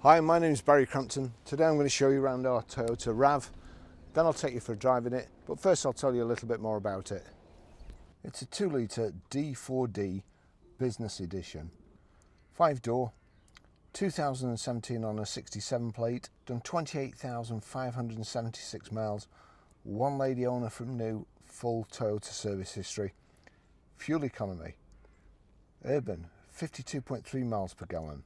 Hi, my name is Barry Crampton. Today I'm going to show you around our Toyota RAV, then I'll take you for a drive in it, but first I'll tell you a little bit more about it. It's a 2 litre D4D Business Edition, 5-door, 2017 on a 67 plate, done 28,576 miles, one lady owner from new, full Toyota service history, fuel economy, urban 52.3 miles per gallon,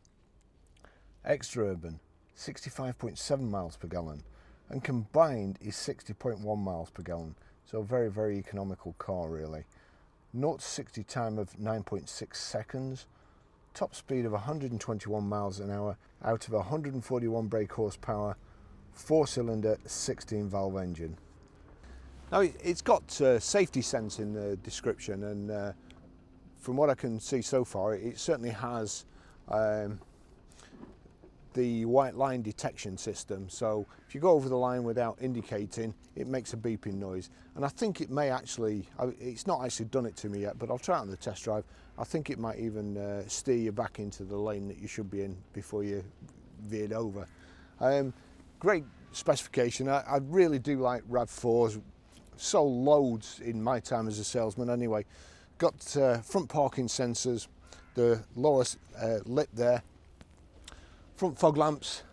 extra urban 65.7 miles per gallon, and combined is 60.1 miles per gallon. So a very, very economical car really. 0 to 60 time of 9.6 seconds, top speed of 121 miles an hour out of 141 brake horsepower, 4-cylinder 16 valve engine. Now it's got safety sense in the description, and from what I can see so far it certainly has the white line detection system, so if you go over the line without indicating, it makes a beeping noise. And I think it may actually, it's not actually done it to me yet, but I'll try it on the test drive. I think it might even steer you back into the lane that you should be in before you veered over. Great specification. I really do like RAV4s. Sold loads in my time as a salesman anyway. Got front parking sensors, the lower lip there, front fog lamps.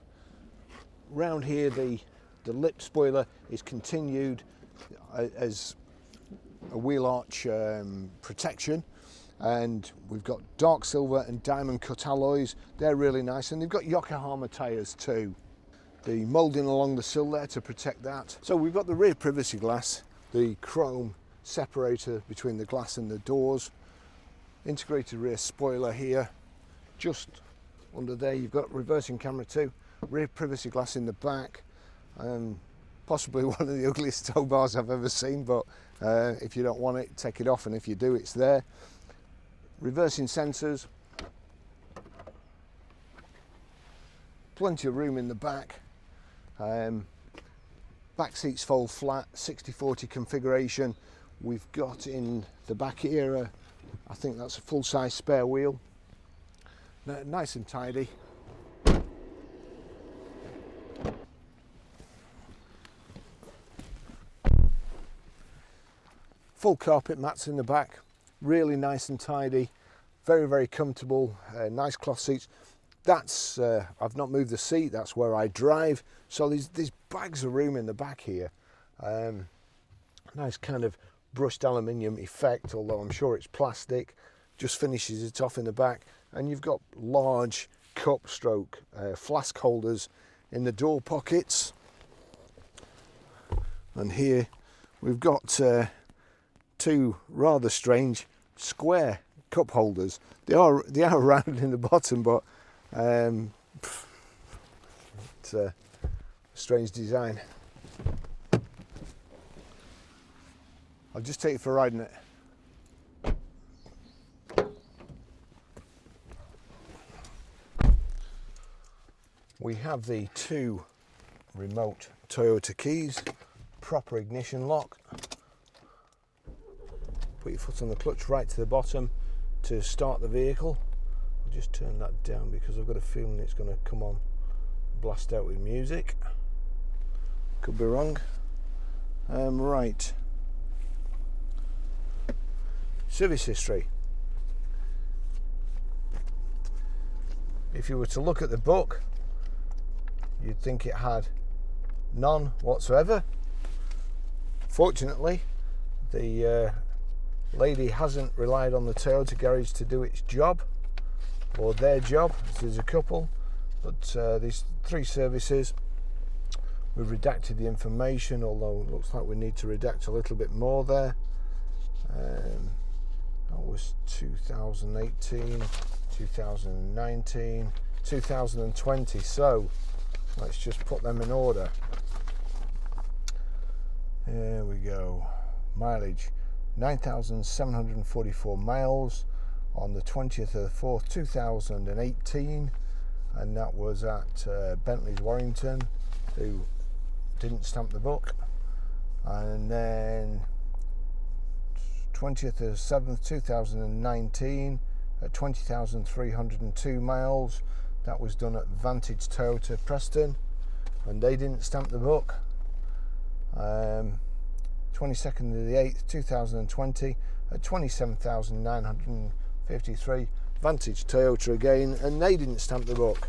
Round here the lip spoiler is continued as a wheel arch protection, and we've got dark silver and diamond cut alloys. They're really nice, and they've got Yokohama tyres too. The moulding along the sill there to protect that. So we've got the rear privacy glass, the chrome separator between the glass and the doors, integrated rear spoiler here. Just under there you've got reversing camera too, rear privacy glass in the back, possibly one of the ugliest tow bars I've ever seen, but if you don't want it, take it off, and if you do, it's there. Reversing sensors, plenty of room in the back. Back seats fold flat, 60/40 configuration. We've got in the back here, I think that's a full-size spare wheel. Nice and tidy. Full carpet mats in the back, really nice and tidy, very, very comfortable, nice cloth seats. That's, I've not moved the seat, that's where I drive, so there's bags of room in the back here. Nice kind of brushed aluminium effect, although I'm sure it's plastic, just finishes it off in the back. And you've got large cup stroke flask holders in the door pockets. And here we've got two rather strange square cup holders. They are round in the bottom, but it's a strange design. I'll just take you for a ride in it. We have the 2 remote Toyota keys, proper ignition lock. Put your foot on the clutch right to the bottom to start the vehicle. I'll just turn that down because I've got a feeling it's going to come on, blast out with music. Could be wrong. Right. Service history. If you were to look at the book, you'd think it had none whatsoever. Fortunately, the lady hasn't relied on the Toyota garage to do its job, or their job. There's a couple, but these 3 services. We've redacted the information, although it looks like we need to redact a little bit more there. That was 2018, 2019, 2020, so let's just put them in order. Here we go. Mileage 9,744 miles on the 20th of the 4th 2018, and that was at Bentley's Warrington, who didn't stamp the book. And then 20th of the 7th 2019 at 20,302 miles. That was done at Vantage Toyota Preston, and they didn't stamp the book. 22nd of the 8th 2020 at 27,953. Vantage Toyota again, and they didn't stamp the book.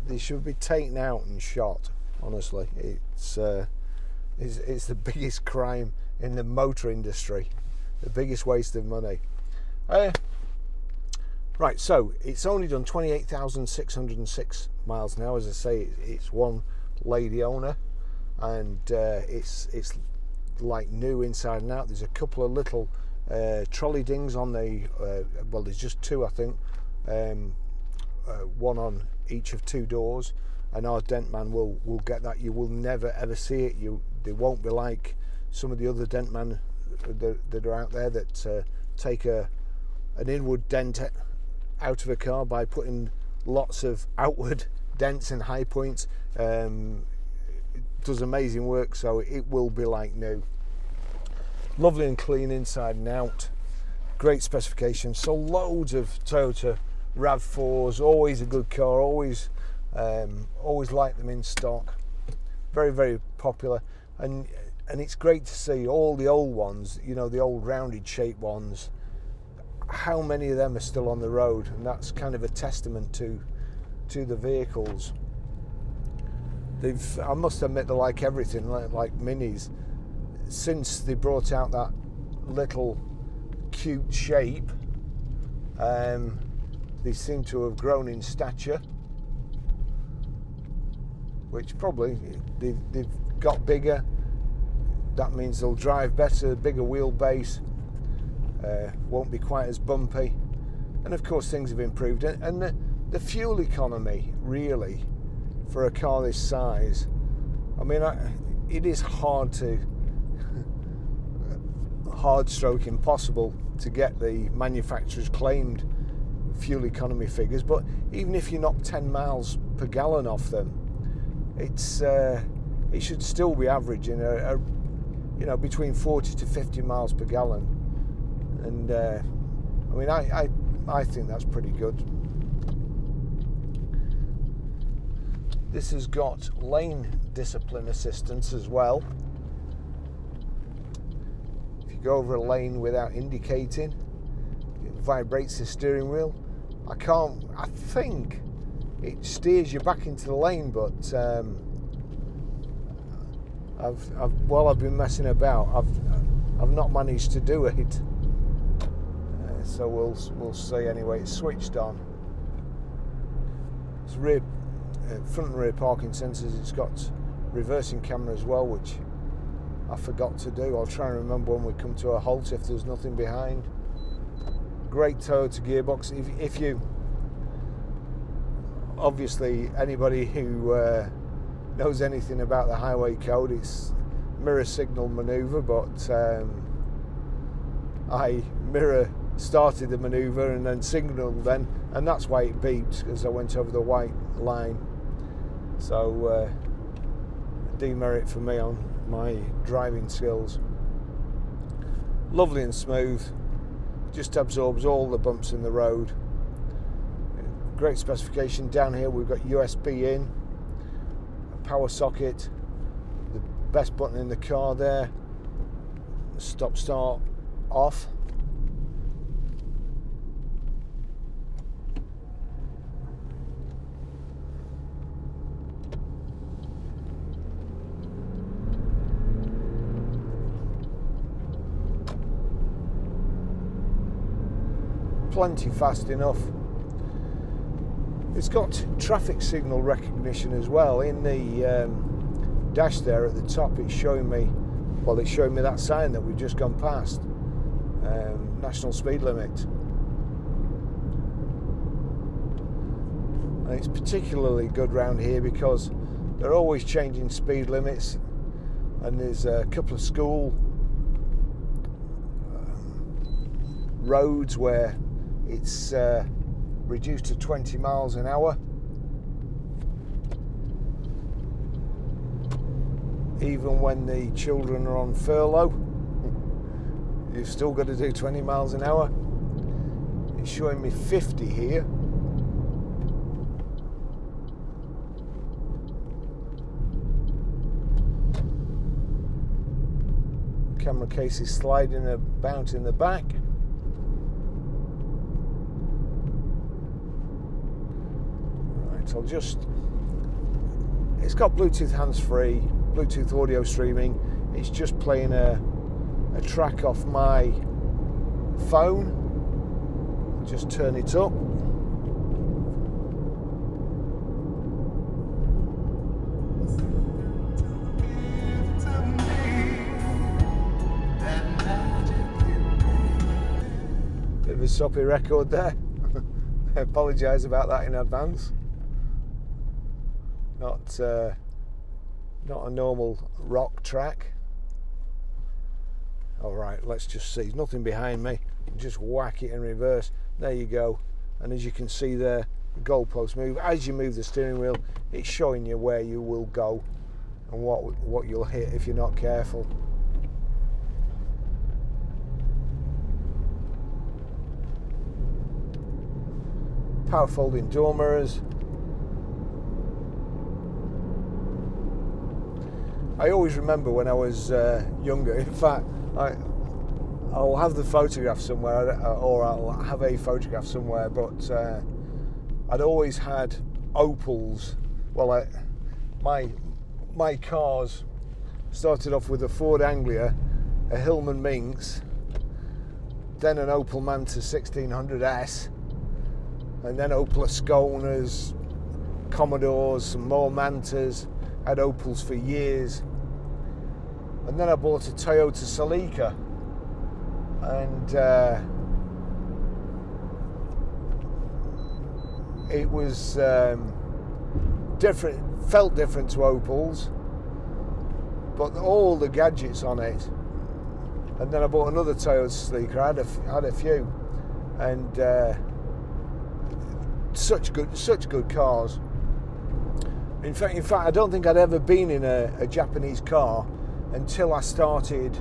They should be taken out and shot. Honestly, it's the biggest crime in the motor industry, the biggest waste of money. Right, so it's only done 28,606 miles now. As I say, it's one lady owner, and it's like new inside and out. There's a couple of little trolley dings on the well, there's just two, I think, one on each of two doors, and our dent man will get that. You will never ever see it. They won't be like some of the other dent men that are out there that take an inward dent out of a car by putting lots of outward dents and high points. It does amazing work, so it will be like new. Lovely and clean inside and out. Great specifications. So loads of Toyota RAV4s, always a good car, always like them in stock. Very, very popular, and it's great to see all the old ones, you know, the old rounded shaped ones, how many of them are still on the road, and that's kind of a testament to the vehicles. I must admit, they're like everything, like Minis. Since they brought out that little cute shape, they seem to have grown in stature, which probably they've got bigger. That means they'll drive better, bigger wheelbase, won't be quite as bumpy, and of course things have improved. And the fuel economy, really, for a car this size, I mean, it is hard stroke impossible to get the manufacturer's claimed fuel economy figures, but even if you knock 10 miles per gallon off them, it should still be averaging between 40 to 50 miles per gallon, and I mean, I think that's pretty good. This has got lane discipline assistance as well. If you go over a lane without indicating, it vibrates the steering wheel. I think it steers you back into the lane, but I've been messing about. I've not managed to do it, so we'll see. Anyway, it's switched on. It's front and rear parking sensors. It's got reversing camera as well, which I forgot to do. I'll try and remember when we come to a halt if there's nothing behind. Great Toyota gearbox. If you obviously, anybody who knows anything about the highway code, it's mirror signal maneuver, but I mirror started the maneuver and then signalled then, and that's why it beeped, because I went over the white line. So demerit for me on my driving skills. Lovely and smooth, just absorbs all the bumps in the road. Great specification. Down here we've got USB in, a power socket, the best button in the car there, stop start off. Plenty fast enough. It's got traffic signal recognition as well. In the dash there at the top, it's showing me that sign that we've just gone past, national speed limit. And it's particularly good round here because they're always changing speed limits, and there's a couple of school roads where it's reduced to 20 miles an hour. Even when the children are on furlough, you've still got to do 20 miles an hour. It's showing me 50 here. Camera case is sliding about in the back. Right, I'll just... It's got Bluetooth hands-free, Bluetooth audio streaming. It's just playing a track off my phone. Just turn it up. Bit of a soppy record there. I apologise about that in advance. Not a normal rock track. All right, let's just see. There's nothing behind me. Just whack it in reverse. There you go. And as you can see there, the goalposts move. As you move the steering wheel, it's showing you where you will go and what you'll hit if you're not careful. Power folding door mirrors. I always remember when I was younger, in fact, I'll have the photograph somewhere, or I'll have a photograph somewhere, but I'd always had Opals. Well, my cars started off with a Ford Anglia, a Hillman Minx, then an Opel Manta 1600S, and then Opel Asconas, Commodores, some more Mantas. Had Opals for years, and then I bought a Toyota Celica, and it was different, felt different to Opals, but all the gadgets on it. And then I bought another Toyota Celica. I had a few, and such good cars. In fact, I don't think I'd ever been in a Japanese car until I started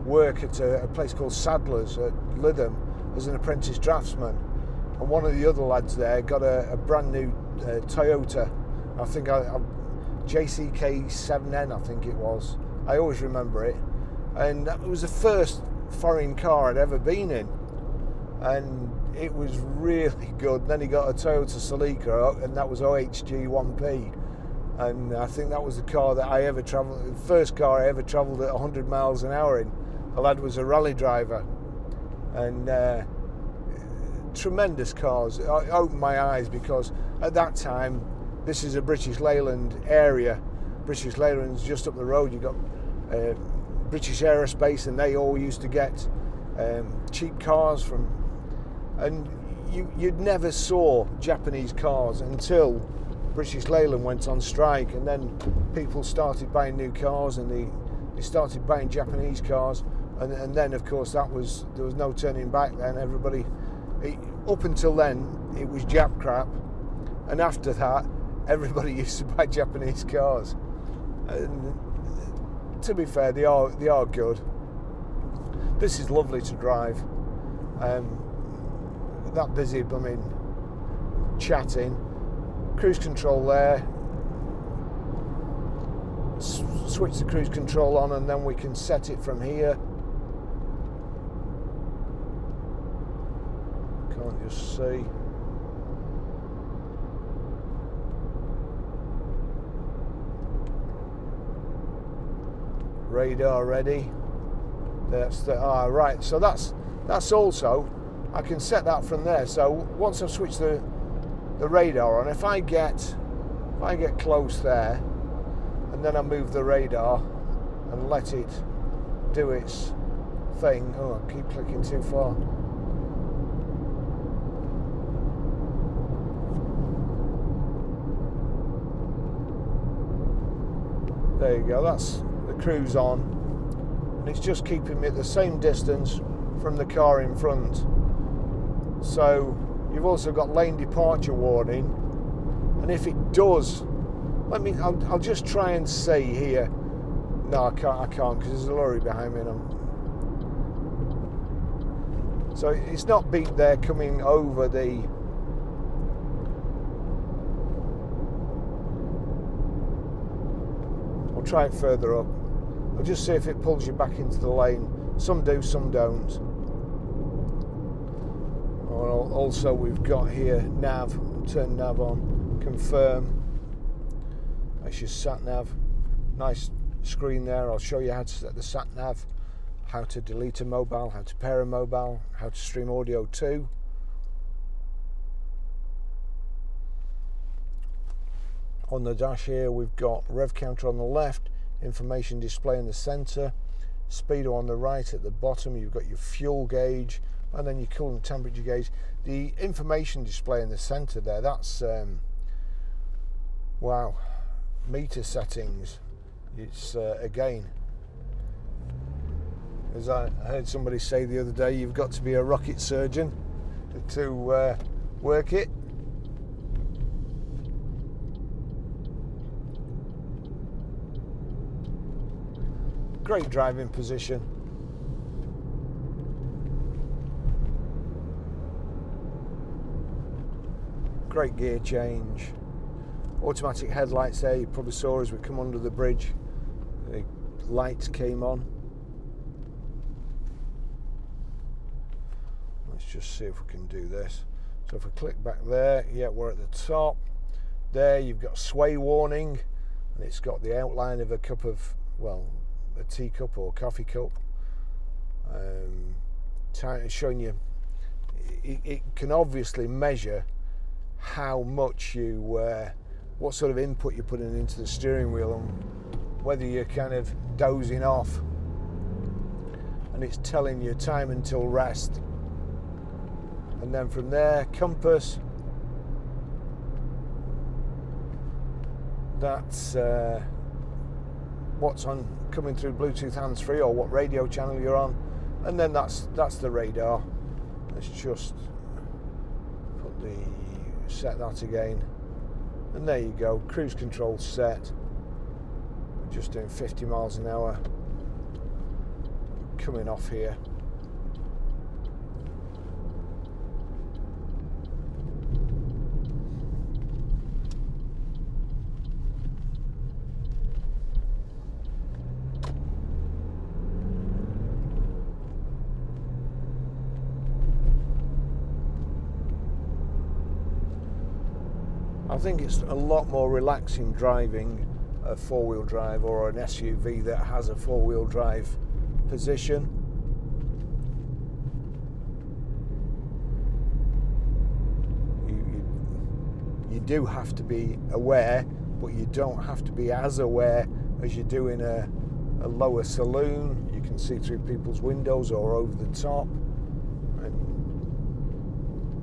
work at a place called Sadler's at Lytham as an apprentice draftsman. And one of the other lads there got a brand new Toyota. I think DK67SYX, I think it was. I always remember it. And that was the first foreign car I'd ever been in. And it was really good. Then he got a Toyota Celica, and that was OHG 1P. And I think that was the car that I ever travelled, the first car I ever travelled at 100 miles an hour in. The lad was a rally driver, and tremendous cars. It opened my eyes because at that time, this is a British Leyland area. British Leyland's just up the road. You've got British Aerospace, and they all used to get cheap cars from, and you'd never saw Japanese cars until British Leyland went on strike, and then people started buying new cars, and they started buying Japanese cars, and then of course there was no turning back. Then everybody, up until then it was Jap crap, and after that everybody used to buy Japanese cars. And to be fair, they are good. This is lovely to drive. That busy, chatting. Cruise control there. Switch the cruise control on, and then we can set it from here. Can't just see. Radar ready. That's the right. So that's also, I can set that from there. So once I've switched the radar on, if I get close there, and then I move the radar and let it do its thing. Oh, I keep clicking too far. There you go, that's the cruise on, and it's just keeping me at the same distance from the car in front. So you've also got lane departure warning, and if it does, I'll just try and see here. No, I can't because there's a lorry behind me, and So it's not beep there coming over the... I'll try it further up. I'll just see if it pulls you back into the lane. Some do, some don't. Also, we've got here nav. Turn nav on. Confirm. That's your sat nav. Nice screen there. I'll show you how to set the sat nav, how to delete a mobile, how to pair a mobile, how to stream audio too. On the dash here, we've got rev counter on the left, information display in the center, speedo on the right. At the bottom, you've got your fuel gauge, and then your coolant temperature gauge. The information display in the center there, that's wow, meter settings. It's again, as I heard somebody say the other day, you've got to be a rocket surgeon to work it. Great driving position. Great gear change. Automatic headlights there. You probably saw as we come under the bridge, the lights came on. Let's just see if we can do this. So if I click back there, yeah, we're at the top. There you've got sway warning, and it's got the outline of a cup of, well, a teacup or coffee cup. Showing you, it can obviously measure how much you, what sort of input you're putting into the steering wheel and whether you're kind of dozing off. And it's telling you time until rest. And then from there, compass. That's what's on coming through Bluetooth hands-free or what radio channel you're on, and then that's the radar. Let's just set that again, and there you go. Cruise control set. We're just doing 50 miles an hour. Coming off here. I think it's a lot more relaxing driving a four-wheel drive or an SUV that has a four-wheel drive position. You do have to be aware, but you don't have to be as aware as you do in a lower saloon. You can see through people's windows or over the top. And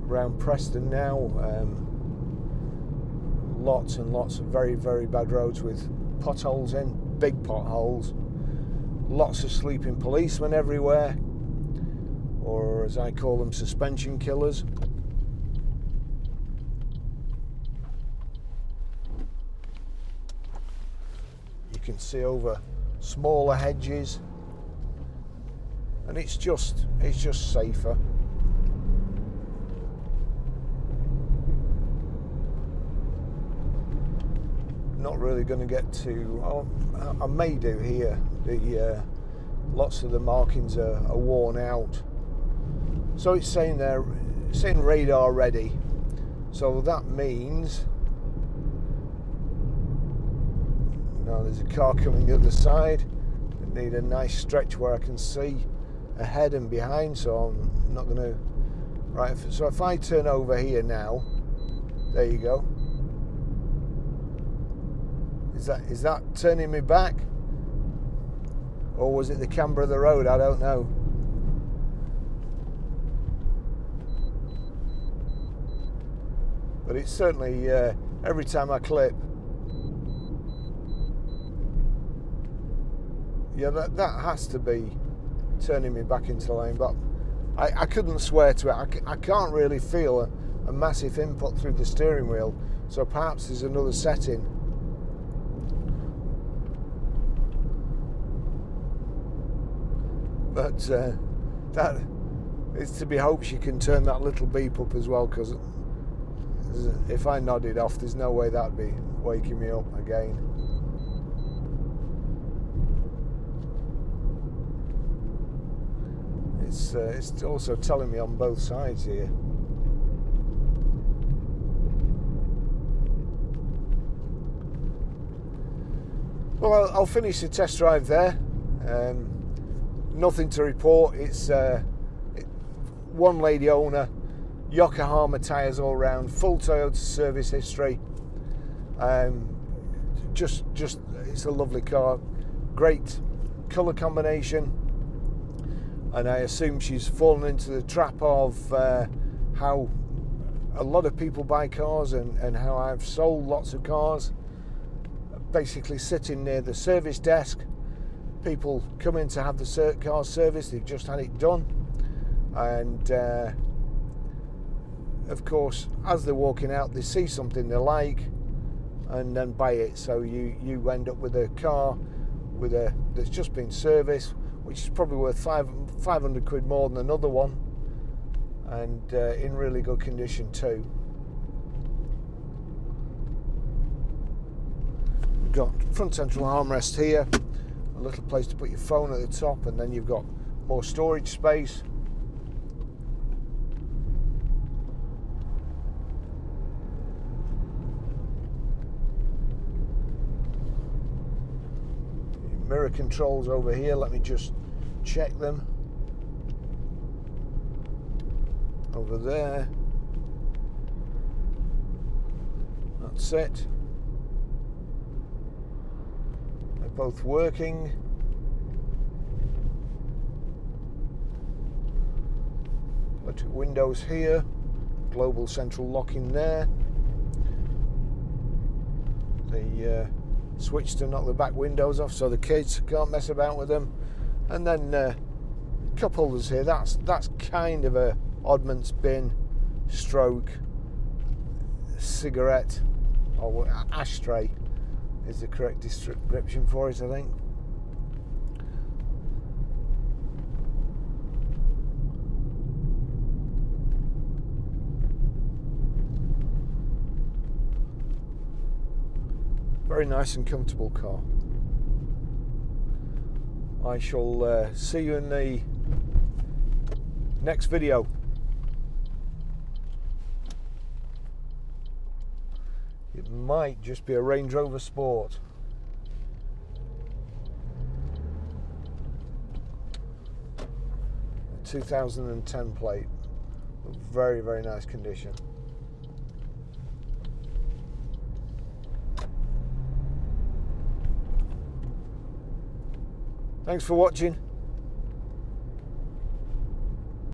around Preston now, lots and lots of very, very bad roads with potholes in, big potholes. Lots of sleeping policemen everywhere, or as I call them, suspension killers. You can see over smaller hedges, and it's just safer. Not really going to get to, I may do here, lots of the markings are worn out. So it's saying there, it's saying radar ready. So that means, now there's a car coming the other side. I need a nice stretch where I can see ahead and behind, so I'm not going to, right, so if I turn over here now, there you go. Is that turning me back? Or was it the camber of the road? I don't know. But it's certainly, every time I clip, yeah, that has to be turning me back into lane. But I couldn't swear to it. I can't really feel a massive input through the steering wheel. So perhaps there's another setting. But it's to be hoped she can turn that little beep up as well, because if I nodded off, there's no way that'd be waking me up again. It's also telling me on both sides here. Well, I'll finish the test drive there. Nothing to report. It's one lady owner, Yokohama tyres all round, full Toyota service history. Just it's a lovely car, great colour combination, and I assume she's fallen into the trap of how a lot of people buy cars and how I've sold lots of cars. Basically sitting near the service desk, people come in to have the car serviced, they've just had it done, and of course as they're walking out they see something they like and then buy it. So you end up with a car that's just been serviced, which is probably worth 500 quid more than another one, and in really good condition too. Got front central armrest here, a little place to put your phone at the top, and then you've got more storage space. Your mirror controls over here, let me just check them. Over there. That's it. Both working. Electric windows here, global central locking there. The switch to knock the back windows off so the kids can't mess about with them, and then cup holders here. That's kind of a oddments bin stroke cigarette or ashtray is the correct description for it, I think. Very nice and comfortable car. I shall see you in the next video. It might just be a Range Rover Sport. A 2010 plate. Very, very nice condition. Thanks for watching.